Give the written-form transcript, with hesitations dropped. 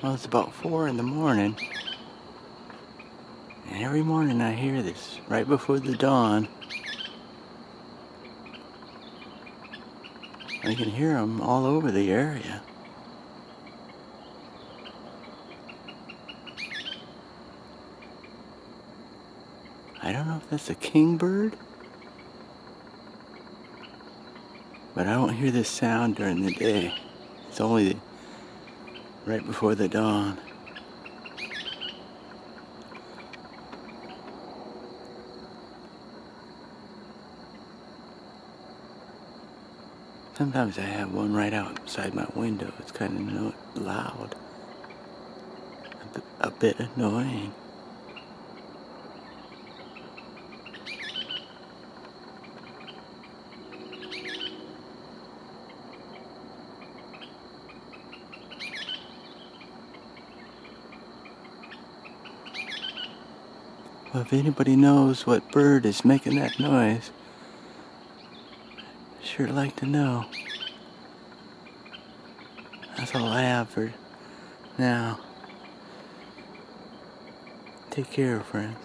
Well, it's about 4 in the morning. And every morning I hear this right before the dawn. I can hear them all over the area. I don't know if that's a kingbird, but I don't hear this sound during the day. It's only right before the dawn. Sometimes I have one right outside my window. It's kind of loud, a bit annoying. Well, if anybody knows what bird is making that noise, I'd sure like to know. That's all I have for now. Take care, friends.